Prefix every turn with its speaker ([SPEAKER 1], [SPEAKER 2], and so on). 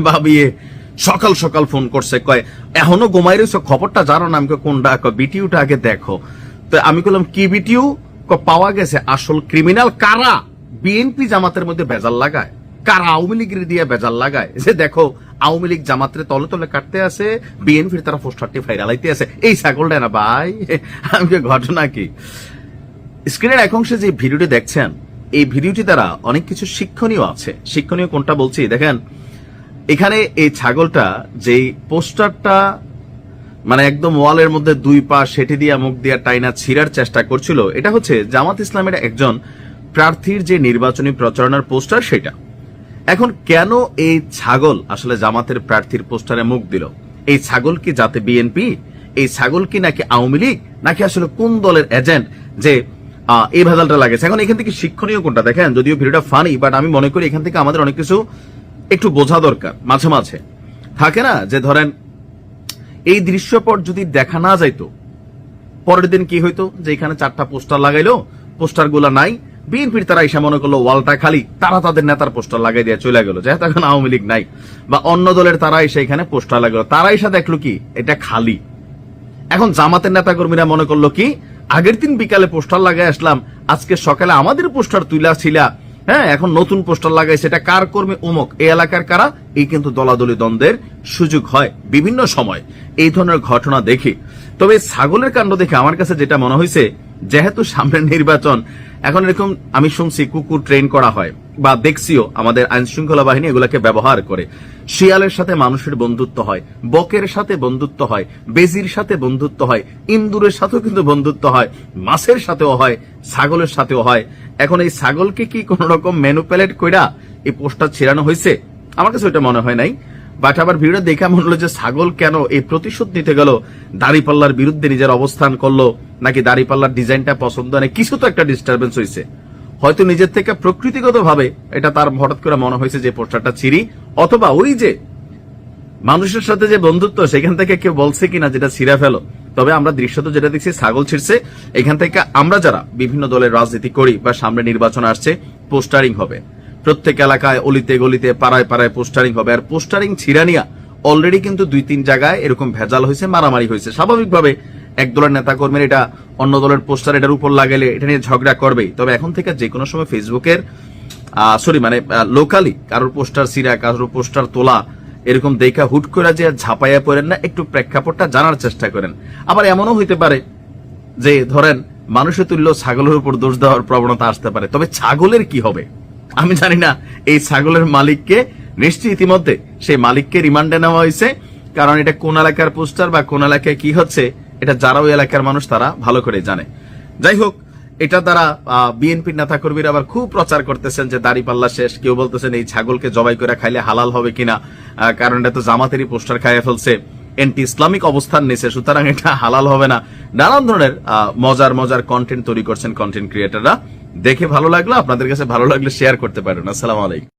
[SPEAKER 1] ভাবিয়ে সকাল সকাল ফোন করছে, কয় এখনো ঘুমাই রয়েছে, খবরটা জানো না? আমি কোনটা? বিটিউটা আগে দেখো। তো আমি বললাম কি বিটিউ? পাওয়া গেছে আসল ক্রিমিনাল কারা বিএনপি জামাতের মধ্যে ভেজাল লাগায়, কারা আওয়ামী লীগের দিয়ে ভেজাল লাগায়। যে দেখো আওয়ামী লীগ জামাতের তলে তলে কাটতে আছে, বিএনপির তারা পোস্টারটি ফাইরালাইতে আছে। এই ছাগলটা না ভাই। আমি ঘটনা কি, স্ক্রিনের এক অংশে যে ভিডিওটি দেখছেন, এই ভিডিওটি দ্বারা অনেক কিছু শিক্ষণীয় আছে। শিক্ষণীয় কোনটা বলছি দেখেন। এখানে এই ছাগলটা যেই পোস্টারটা মানে একদম ওয়ালের মধ্যে দুই পা সেটি দিয়া মুখ দিয়া টাইনা ছিঁড়ার চেষ্টা করছিল, এটা হচ্ছে জামাত ইসলামের একজন প্রার্থীর যে নির্বাচনী প্রচারণার পোস্টার সেটা। এখন কেন এই ছাগল আসলে জামাতের প্রার্থীর পোস্টারে মুখ দিল? এই ছাগল কি জাতে বিএনপি? এই ছাগল কি নাকি আওয়ামী লীগ, নাকি আসলে কোন দলের এজেন্ট যে এই ভেজালটা লাগেছে? এখন এখান থেকে শিক্ষণীয় কোনটা দেখেন, যদিও ভিডিওটা ফানি, বাট আমি মনে করি এখান থেকে আমাদের অনেক কিছু একটু বোঝা দরকার। মাঝে মাঝে থাকে না যে ধরেন এই দৃশ্যপট যদি দেখা না যাইতো, পরের দিন কি হইতো, যে এখানে 4টা পোস্টার লাগাইলো, পোস্টার গুলা নাই, বিএনপির তারা এসে মনে করলো ওয়ালটা খালি, তারা তাদের নেতার পোস্টার লাগাই দিয়ে চলে গেল, যেহেতু এখন আওয়ামী লীগ নাই, বা অন্য দলের তারা এসে এখানে পোস্টার লাগালো, তারা এসে দেখলো কি এটা খালি। এখন জামাতের নেতা কর্মীরা মনে করলো কি, আগের দিন বিকালে পোস্টার লাগাই আসলাম, আজকে সকালে আমাদের পোস্টার তুইলা ছিলা, হ্যাঁ এখন নতুন পোস্টার লাগাইছে, এটা কার কর্মী? অমুক, এই এলাকার কারা? এই কিন্তু দলাদলি দ্বন্দ্বের সুযোগ হয় বিভিন্ন সময় এই ধরনের ঘটনা দেখি। তবে ছাগলের কাণ্ড দেখে আমার কাছে যেটা মনে হয়েছে, যেহেতু সামনে নির্বাচন, এখন এরকম আমি শুনছি কুকুর ট্রেন করা হয়, বা দেখছিও আমাদের আইন শৃঙ্খলা বাহিনী এগুলাকে ব্যবহার করে। শিয়ালের সাথে মানুষের বন্ধুত্ব হয়, বকের সাথে বন্ধুত্ব হয়, বেজির সাথে বন্ধুত্ব হয়, ইন্দুরের সাথেও কিন্তু বন্ধুত্ব হয়, মাছের সাথেও হয়, ছাগলের সাথেও হয়। এখন এই ছাগলকে কি কোন রকম ম্যানুপুলেট কইরা এই পোস্টার ছিড়ানো হয়েছে? আমার কাছে ওইটা মনে হয় নাই। বাট আবার ভিডিও দেখা মনে হলো যে ছাগল কেন এই প্রতিশোধ নিতে গেল, দাড়িপাল্লার বিরুদ্ধে নিজের অবস্থান করলো, নাকি দাড়িপাল্লার ডিজাইনটা পছন্দ নেই, কিছু তো একটা ডিস্টারবেন্স হয়েছে। হয়তো নিজের থেকে প্রকৃতিগত ভাবে এটা তার হঠাৎ করে মনে হয়েছে যে পোস্টারটা ছিঁড়ি, অথবা ওই যে মানুষের সাথে যে বন্ধুত্ব, সেখান থেকে কেউ বলছে কিনা যেটা ছিঁড়া ফেলো। তবে আমরা দৃশ্যত যেটা দেখছি, ছাগল ছিঁড়ছে। এখান থেকে আমরা যারা বিভিন্ন দলের রাজনীতি করি বা সামনে নির্বাচন আসছে, পোস্টারিং হবে প্রত্যেক এলাকায়, অলিতে গলিতে, পাড়ায় পাড়ায় পোস্টারিং হবে। আর পোস্টারিং ছিড়ানিয়া অলরেডি কিন্তু 2-3 জায়গায় এরকম ভেজাল হয়েছে, মারামারি হয়েছে। স্বাভাবিকভাবে এক দলের নেতা কর্মীর এটা অন্য দলের পোস্টার এটার উপর লাগাইলে এটা নিয়ে ঝগড়া করবেই। তবে এখন থেকে যে কোনো সময় ফেসবুকের লোকালি কারোর পোস্টার ছিঁড়া, কারোর পোস্টার তোলা, এরকম দেখা হুট করে যে ঝাপাইয়া পড়েন না, একটু প্রেক্ষাপটটা জানার চেষ্টা করেন। আবার এমনও হইতে পারে যে ধরেন মানুষের তুল্য ছাগলের উপর দোষ দেওয়ার প্রবণতা আসতে পারে। তবে ছাগলের কি হবে আমি জানি না। এই ছাগলের মালিককে নিশ্চয়ই ইতিমধ্যে সেই মালিককে রিমান্ডে নেওয়া হয়েছে, কারণ এটা কোন এলাকার পোস্টার বা কোন এলাকায় কি হচ্ছে, এটা যারা ওই এলাকার মানুষ তারা ভালো করে জানে। যাই হোক, এটা দ্বারা বিএনপির নেতা কর্মীরা আবার খুব প্রচার করতেছেন যে দাড়িপাল্লা শেষ। কেউ বলতেছেন এই ছাগলকে জবাই করে খাইলে হালাল হবে কিনা, কারণ এটা তো জামাতেরই পোস্টার খাইয়ে ফেলছে, এন্টি ইসলামিক অবস্থান নিছে, সুতরাং এটা হালাল হবে না। নানান ধরনের মজার মজার কন্টেন্ট তৈরি করছেন কন্টেন্ট ক্রিয়েটাররা। দেখে ভালো লাগলো, আপনাদের কাছে ভালো লাগলে শেয়ার করতে পারেন। আসসালামু আলাইকুম।